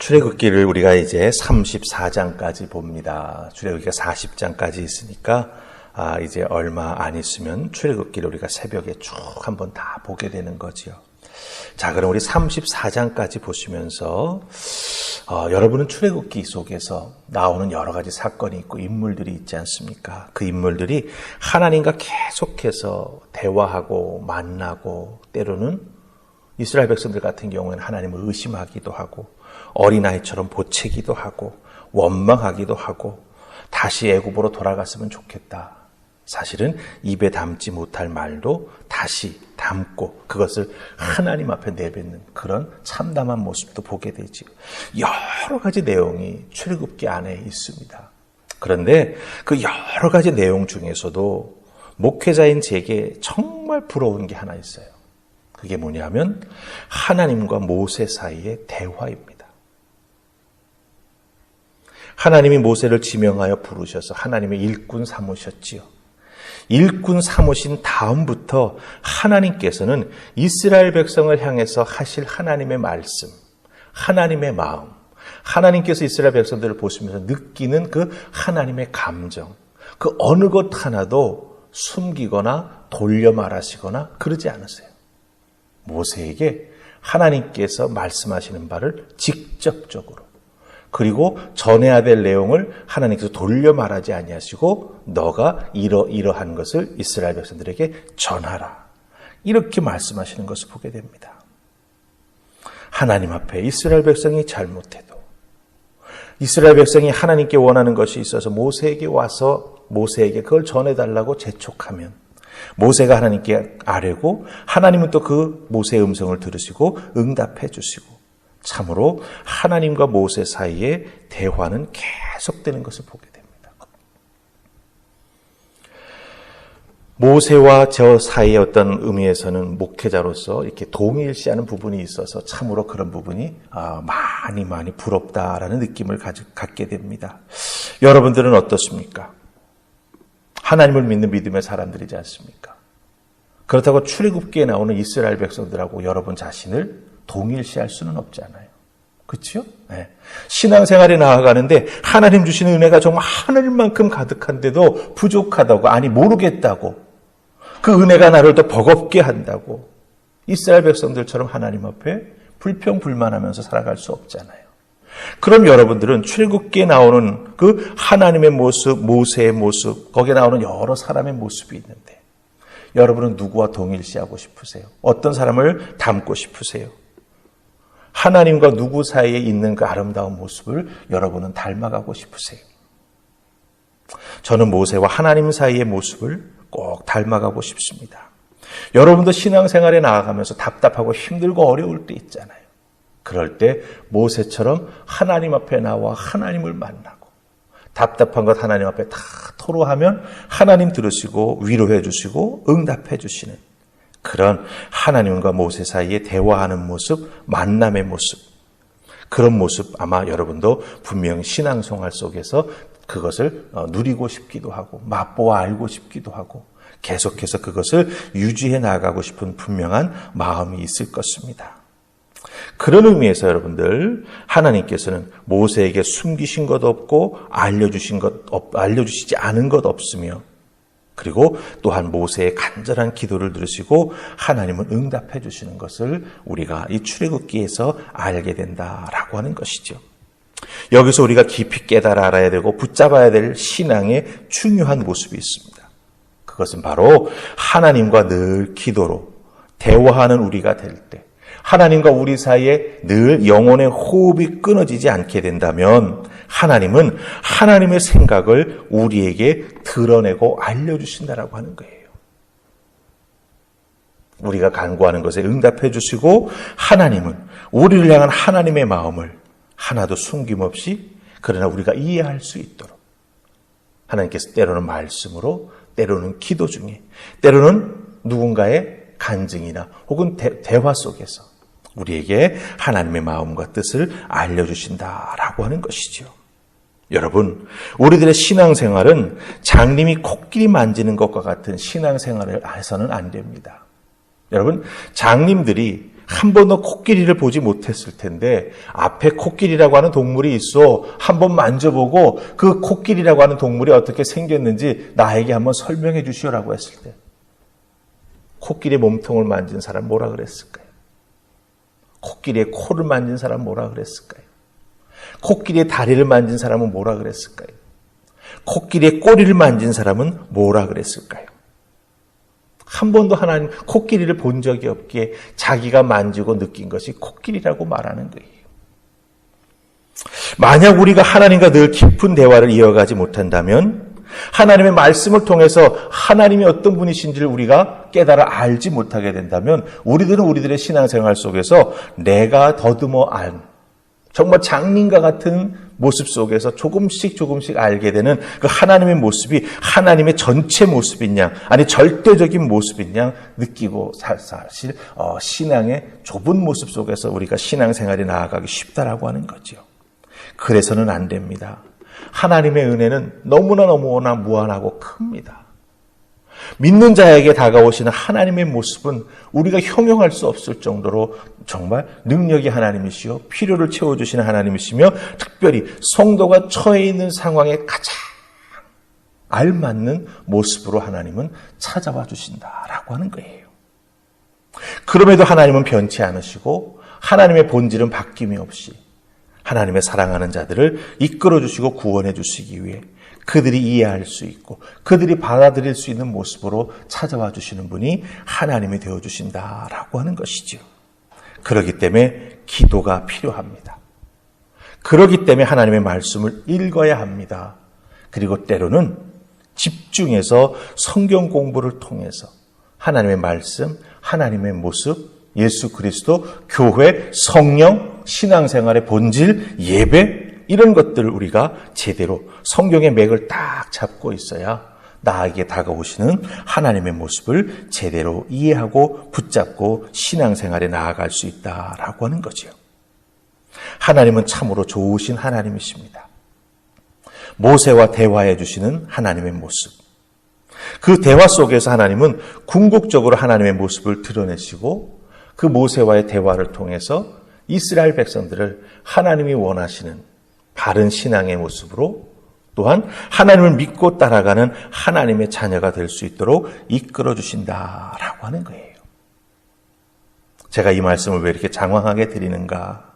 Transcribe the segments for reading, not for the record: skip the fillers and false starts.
출애굽기를 우리가 이제 34장까지 봅니다. 출애굽기가 40장까지 있으니까 이제 얼마 안 있으면 출애굽기를 우리가 새벽에 쭉 한번 다 보게 되는 거지요. 자, 그럼 우리 34장까지 보시면서 여러분은 출애굽기 속에서 나오는 여러 가지 사건이 있고 인물들이 있지 않습니까? 그 인물들이 하나님과 계속해서 대화하고 만나고 때로는 이스라엘 백성들 같은 경우에는 하나님을 의심하기도 하고 어린아이처럼 보채기도 하고 원망하기도 하고 다시 애굽으로 돌아갔으면 좋겠다. 사실은 입에 담지 못할 말도 다시 담고 그것을 하나님 앞에 내뱉는 그런 참담한 모습도 보게 되지. 여러 가지 내용이 출애굽기 안에 있습니다. 그런데 그 여러 가지 내용 중에서도 목회자인 제게 정말 부러운 게 하나 있어요. 그게 뭐냐면 하나님과 모세 사이의 대화입니다. 하나님이 모세를 지명하여 부르셔서 하나님의 일꾼 삼으셨지요. 일꾼 삼으신 다음부터 하나님께서는 이스라엘 백성을 향해서 하실 하나님의 말씀, 하나님의 마음, 하나님께서 이스라엘 백성들을 보시면서 느끼는 그 하나님의 감정, 그 어느 것 하나도 숨기거나 돌려 말하시거나 그러지 않으세요. 모세에게 하나님께서 말씀하시는 바를 직접적으로 그리고 전해야 될 내용을 하나님께서 돌려 말하지 아니하시고 너가 이러한 것을 이스라엘 백성들에게 전하라. 이렇게 말씀하시는 것을 보게 됩니다. 하나님 앞에 이스라엘 백성이 잘못해도 이스라엘 백성이 하나님께 원하는 것이 있어서 모세에게 와서 모세에게 그걸 전해달라고 재촉하면 모세가 하나님께 아뢰고 하나님은 또 그 모세의 음성을 들으시고 응답해 주시고 참으로 하나님과 모세 사이의 대화는 계속되는 것을 보게 됩니다. 모세와 저 사이의 어떤 의미에서는 목회자로서 이렇게 동일시하는 부분이 있어서 참으로 그런 부분이 많이 부럽다라는 느낌을 갖게 됩니다. 여러분들은 어떻습니까? 하나님을 믿는 믿음의 사람들이지 않습니까? 그렇다고 출애굽기에 나오는 이스라엘 백성들하고 여러분 자신을 동일시할 수는 없잖아요. 그렇죠? 네. 신앙생활에 나아가는데 하나님 주시는 은혜가 정말 하늘만큼 가득한데도 부족하다고 아니 모르겠다고 그 은혜가 나를 더 버겁게 한다고 이스라엘 백성들처럼 하나님 앞에 불평불만하면서 살아갈 수 없잖아요. 그럼 여러분들은 출애굽기에 나오는 그 하나님의 모습, 모세의 모습, 거기에 나오는 여러 사람의 모습이 있는데 여러분은 누구와 동일시하고 싶으세요? 어떤 사람을 닮고 싶으세요? 하나님과 누구 사이에 있는 그 아름다운 모습을 여러분은 닮아가고 싶으세요? 저는 모세와 하나님 사이의 모습을 꼭 닮아가고 싶습니다. 여러분도 신앙생활에 나아가면서 답답하고 힘들고 어려울 때 있잖아요. 그럴 때 모세처럼 하나님 앞에 나와 하나님을 만나고 답답한 것 하나님 앞에 다 토로하면 하나님 들으시고 위로해 주시고 응답해 주시는 그런 하나님과 모세 사이에 대화하는 모습, 만남의 모습, 그런 모습 아마 여러분도 분명히 신앙생활 속에서 그것을 누리고 싶기도 하고 맛보아 알고 싶기도 하고 계속해서 그것을 유지해 나가고 싶은 분명한 마음이 있을 것입니다. 그런 의미에서 여러분들 하나님께서는 모세에게 숨기신 것 없고 알려주시지 않은 것 없으며 그리고 또한 모세의 간절한 기도를 들으시고 하나님은 응답해 주시는 것을 우리가 이 출애굽기에서 알게 된다라고 하는 것이죠. 여기서 우리가 깊이 깨달아 알아야 되고 붙잡아야 될 신앙의 중요한 모습이 있습니다. 그것은 바로 하나님과 늘 기도로 대화하는 우리가 될 때 하나님과 우리 사이에 늘 영혼의 호흡이 끊어지지 않게 된다면 하나님은 하나님의 생각을 우리에게 드러내고 알려주신다라고 하는 거예요. 우리가 간구하는 것에 응답해 주시고 하나님은 우리를 향한 하나님의 마음을 하나도 숨김없이 그러나 우리가 이해할 수 있도록 하나님께서 때로는 말씀으로 때로는 기도 중에 때로는 누군가의 간증이나 혹은 대화 속에서 우리에게 하나님의 마음과 뜻을 알려주신다라고 하는 것이죠. 여러분, 우리들의 신앙생활은 장님이 코끼리 만지는 것과 같은 신앙생활을 해서는 안 됩니다. 여러분, 장님들이 한 번도 코끼리를 보지 못했을 텐데 앞에 코끼리라고 하는 동물이 있어 한번 만져보고 그 코끼리라고 하는 동물이 어떻게 생겼는지 나에게 한번 설명해 주시오라고 했을 때 코끼리의 몸통을 만진 사람 뭐라 그랬을까요? 코끼리의 코를 만진 사람 뭐라 그랬을까요? 코끼리의 다리를 만진 사람은 뭐라 그랬을까요? 코끼리의 꼬리를 만진 사람은 뭐라 그랬을까요? 한 번도 하나님 코끼리를 본 적이 없기에 자기가 만지고 느낀 것이 코끼리라고 말하는 거예요. 만약 우리가 하나님과 늘 깊은 대화를 이어가지 못한다면 하나님의 말씀을 통해서 하나님이 어떤 분이신지를 우리가 깨달아 알지 못하게 된다면 우리들은 우리들의 신앙생활 속에서 내가 더듬어 정말 장님과 같은 모습 속에서 조금씩 알게 되는 그 하나님의 모습이 하나님의 전체 모습인 양, 아니 절대적인 모습인 양 느끼고 사실 신앙의 좁은 모습 속에서 우리가 신앙생활이 나아가기 쉽다라고 하는 거죠. 그래서는 안 됩니다. 하나님의 은혜는 너무나 무한하고 큽니다. 믿는 자에게 다가오시는 하나님의 모습은 우리가 형용할 수 없을 정도로 정말 능력이 하나님이시요 필요를 채워주시는 하나님이시며 특별히 성도가 처해 있는 상황에 가장 알맞는 모습으로 하나님은 찾아와 주신다라고 하는 거예요. 그럼에도 하나님은 변치 않으시고 하나님의 본질은 바뀜이 없이 하나님의 사랑하는 자들을 이끌어 주시고 구원해 주시기 위해 그들이 이해할 수 있고 그들이 받아들일 수 있는 모습으로 찾아와 주시는 분이 하나님이 되어주신다라고 하는 것이죠. 그렇기 때문에 기도가 필요합니다. 그렇기 때문에 하나님의 말씀을 읽어야 합니다. 그리고 때로는 집중해서 성경 공부를 통해서 하나님의 말씀, 하나님의 모습, 예수 그리스도, 교회, 성령, 신앙생활의 본질, 예배 이런 것들을 우리가 제대로 성경의 맥을 딱 잡고 있어야 나에게 다가오시는 하나님의 모습을 제대로 이해하고 붙잡고 신앙생활에 나아갈 수 있다라고 하는 거죠. 하나님은 참으로 좋으신 하나님이십니다. 모세와 대화해 주시는 하나님의 모습. 그 대화 속에서 하나님은 궁극적으로 하나님의 모습을 드러내시고 그 모세와의 대화를 통해서 이스라엘 백성들을 하나님이 원하시는 바른 신앙의 모습으로 또한 하나님을 믿고 따라가는 하나님의 자녀가 될 수 있도록 이끌어 주신다라고 하는 거예요. 제가 이 말씀을 왜 이렇게 장황하게 드리는가?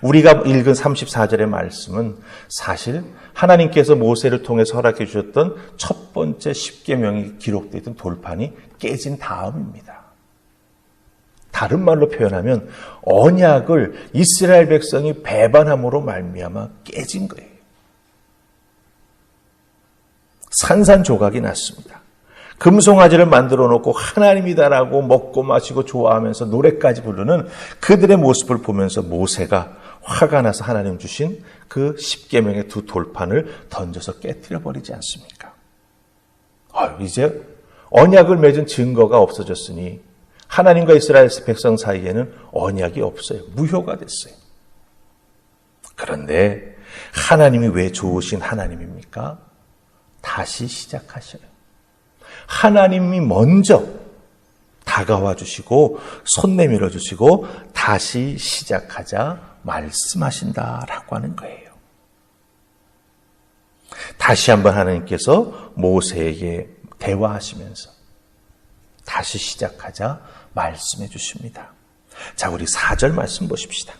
우리가 읽은 34절의 말씀은 사실 하나님께서 모세를 통해서 허락해 주셨던 첫 번째 십계명이 기록되어 있던 돌판이 깨진 다음입니다. 다른 말로 표현하면 언약을 이스라엘 백성이 배반함으로 말미암아 깨진 거예요. 산산조각이 났습니다. 금송아지를 만들어 놓고 하나님이다라고 먹고 마시고 좋아하면서 노래까지 부르는 그들의 모습을 보면서 모세가 화가 나서 하나님 주신 그 십계명의 두 돌판을 던져서 깨뜨려 버리지 않습니까? 이제 언약을 맺은 증거가 없어졌으니 하나님과 이스라엘 백성 사이에는 언약이 없어요. 무효가 됐어요. 그런데 하나님이 왜 좋으신 하나님입니까? 다시 시작하셔요. 하나님이 먼저 다가와 주시고 손 내밀어 주시고 다시 시작하자 말씀하신다라고 하는 거예요. 다시 한번 하나님께서 모세에게 대화하시면서 다시 시작하자 말씀해 주십니다. 자, 우리 4절 말씀 보십시다.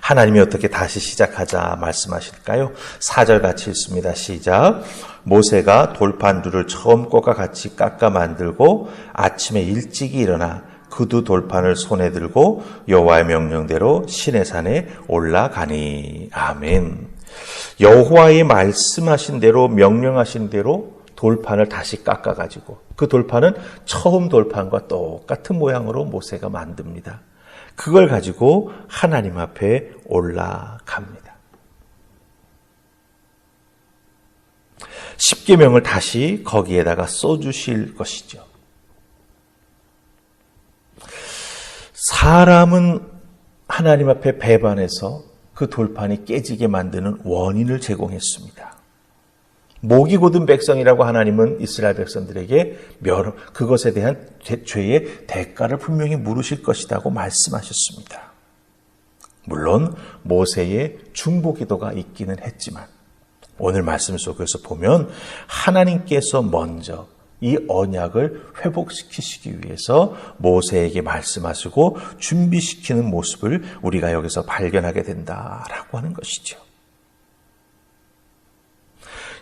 하나님이 어떻게 다시 시작하자 말씀하실까요? 4절 같이 읽습니다. 시작. 모세가 돌판 둘을 처음것과 같이 깎아 만들고 아침에 일찍이 일어나 그 두 돌판을 손에 들고 여호와의 명령대로 시내산에 올라가니. 아멘. 여호와의 말씀하신 대로 명령하신 대로 돌판을 다시 깎아가지고 그 돌판은 처음 돌판과 똑같은 모양으로 모세가 만듭니다. 그걸 가지고 하나님 앞에 올라갑니다. 십계명을 다시 거기에다가 써주실 것이죠. 사람은 하나님 앞에 배반해서 그 돌판이 깨지게 만드는 원인을 제공했습니다. 목이 곧은 백성이라고 하나님은 이스라엘 백성들에게 그것에 대한 죄의 대가를 분명히 물으실 것이라고 말씀하셨습니다. 물론 모세의 중보기도가 있기는 했지만 오늘 말씀 속에서 보면 하나님께서 먼저 이 언약을 회복시키시기 위해서 모세에게 말씀하시고 준비시키는 모습을 우리가 여기서 발견하게 된다라고 하는 것이죠.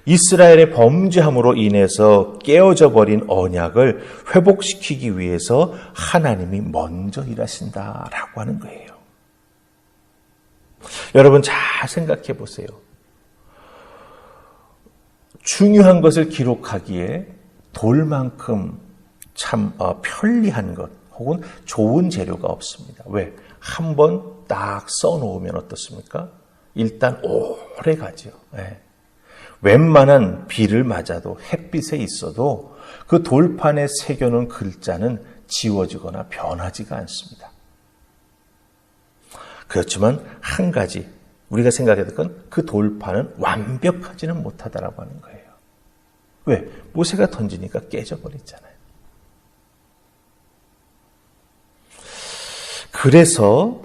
이스라엘의 범죄함으로 인해서 깨어져 버린 언약을 회복시키기 위해서 하나님이 먼저 일하신다라고 하는 거예요. 여러분 잘 생각해 보세요. 중요한 것을 기록하기에 돌만큼 참 편리한 것 혹은 좋은 재료가 없습니다. 왜? 한 번 딱 써놓으면 어떻습니까? 일단 오래 가죠. 네. 웬만한 비를 맞아도 햇빛에 있어도 그 돌판에 새겨놓은 글자는 지워지거나 변하지가 않습니다. 그렇지만 한 가지 우리가 생각해야 될 건 그 돌판은 완벽하지는 못하다라고 하는 거예요. 왜? 모세가 던지니까 깨져버렸잖아요. 그래서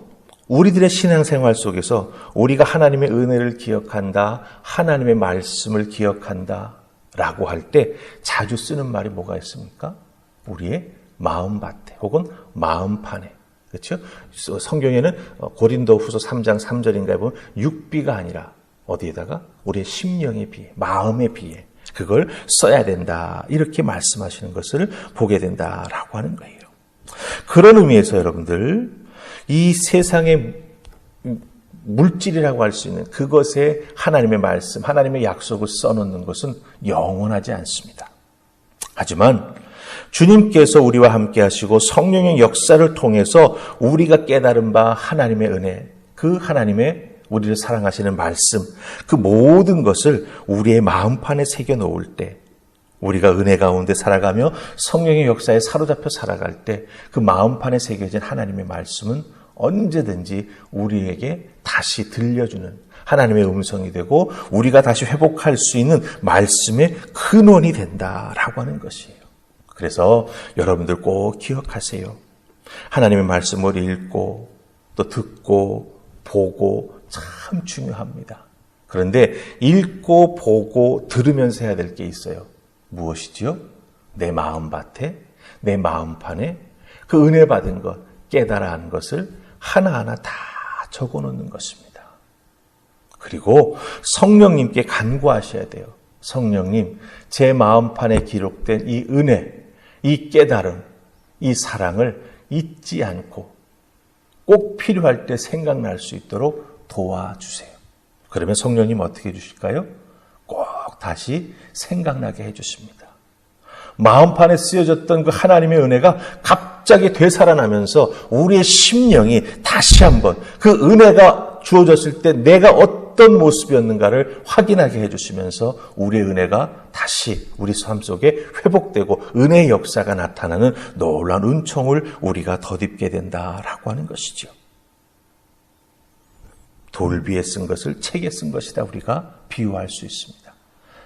우리들의 신앙생활 속에서 우리가 하나님의 은혜를 기억한다, 하나님의 말씀을 기억한다 라고 할 때 자주 쓰는 말이 뭐가 있습니까? 우리의 마음밭에 혹은 마음판에. 그렇죠? 성경에는 고린도후서 3장 3절인가에 보면 육비가 아니라 어디에다가 우리의 심령의 비에, 마음의 비에 그걸 써야 된다. 이렇게 말씀하시는 것을 보게 된다라고 하는 거예요. 그런 의미에서 여러분들 이 세상의 물질이라고 할 수 있는 그것에 하나님의 말씀, 하나님의 약속을 써놓는 것은 영원하지 않습니다. 하지만 주님께서 우리와 함께 하시고 성령의 역사를 통해서 우리가 깨달은 바 하나님의 은혜, 그 하나님의 우리를 사랑하시는 말씀, 그 모든 것을 우리의 마음판에 새겨놓을 때 우리가 은혜 가운데 살아가며 성령의 역사에 사로잡혀 살아갈 때 그 마음판에 새겨진 하나님의 말씀은 언제든지 우리에게 다시 들려주는 하나님의 음성이 되고 우리가 다시 회복할 수 있는 말씀의 근원이 된다라고 하는 것이에요. 그래서 여러분들 꼭 기억하세요. 하나님의 말씀을 읽고 또 듣고 보고 참 중요합니다. 그런데 읽고 보고 들으면서 해야 될 게 있어요. 무엇이지요? 내 마음밭에, 내 마음판에 그 은혜 받은 것, 깨달아 한 것을 하나하나 다 적어놓는 것입니다. 그리고 성령님께 간구하셔야 돼요. 성령님, 제 마음판에 기록된 이 은혜, 이 깨달음, 이 사랑을 잊지 않고 꼭 필요할 때 생각날 수 있도록 도와주세요. 그러면 성령님 어떻게 해주실까요? 꼭 다시 생각나게 해주십니다. 마음판에 쓰여졌던 그 하나님의 은혜가 갑자기 되살아나면서 우리의 심령이 다시 한번 그 은혜가 주어졌을 때 내가 어떤 모습이었는가를 확인하게 해주시면서 우리의 은혜가 다시 우리 삶 속에 회복되고 은혜의 역사가 나타나는 놀라운 은총을 우리가 덧입게 된다라고 하는 것이죠. 돌 위에 쓴 것을 책에 쓴 것이다 우리가 비유할 수 있습니다.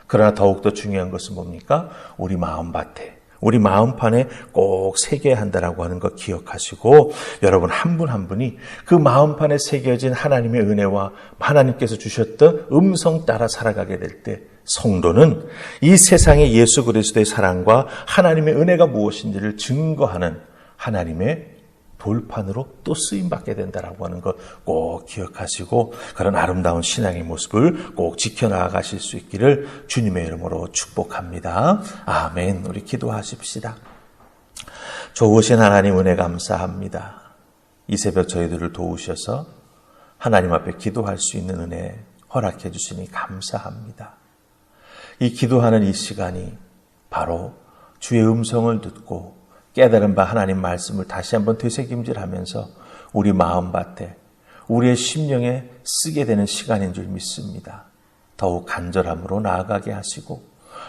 그러나 더욱더 중요한 것은 뭡니까? 우리 마음밭에, 우리 마음판에 꼭 새겨야 한다라고 하는 것 기억하시고 여러분 한 분 한 분이 그 마음판에 새겨진 하나님의 은혜와 하나님께서 주셨던 음성 따라 살아가게 될 때 성도는 이 세상의 예수 그리스도의 사랑과 하나님의 은혜가 무엇인지를 증거하는 하나님의 돌판으로 또 쓰임받게 된다라고 하는 것 꼭 기억하시고 그런 아름다운 신앙의 모습을 꼭 지켜나가실 수 있기를 주님의 이름으로 축복합니다. 아멘. 우리 기도하십시다. 좋으신 하나님 은혜 감사합니다. 이 새벽 저희들을 도우셔서 하나님 앞에 기도할 수 있는 은혜 허락해 주시니 감사합니다. 이 기도하는 이 시간이 바로 주의 음성을 듣고 깨달은 바 하나님 말씀을 다시 한번 되새김질하면서 우리 마음밭에 우리의 심령에 쓰게 되는 시간인 줄 믿습니다. 더욱 간절함으로 나아가게 하시고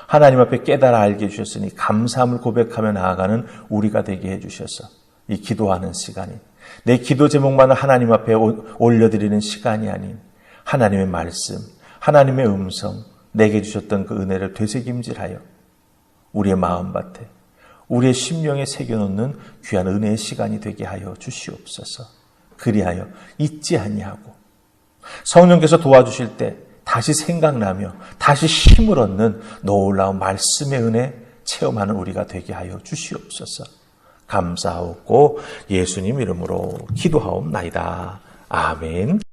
하나님 앞에 깨달아 알게 해주셨으니 감사함을 고백하며 나아가는 우리가 되게 해주셔서 이 기도하는 시간이 내 기도 제목만을 하나님 앞에 올려드리는 시간이 아닌 하나님의 말씀, 하나님의 음성, 내게 주셨던 그 은혜를 되새김질하여 우리의 마음밭에, 우리의 심령에 새겨놓는 귀한 은혜의 시간이 되게 하여 주시옵소서. 그리하여 잊지 아니하고 성령께서 도와주실 때 다시 생각나며 다시 힘을 얻는 놀라운 말씀의 은혜 체험하는 우리가 되게 하여 주시옵소서. 감사하고 예수님 이름으로 기도하옵나이다. 아멘.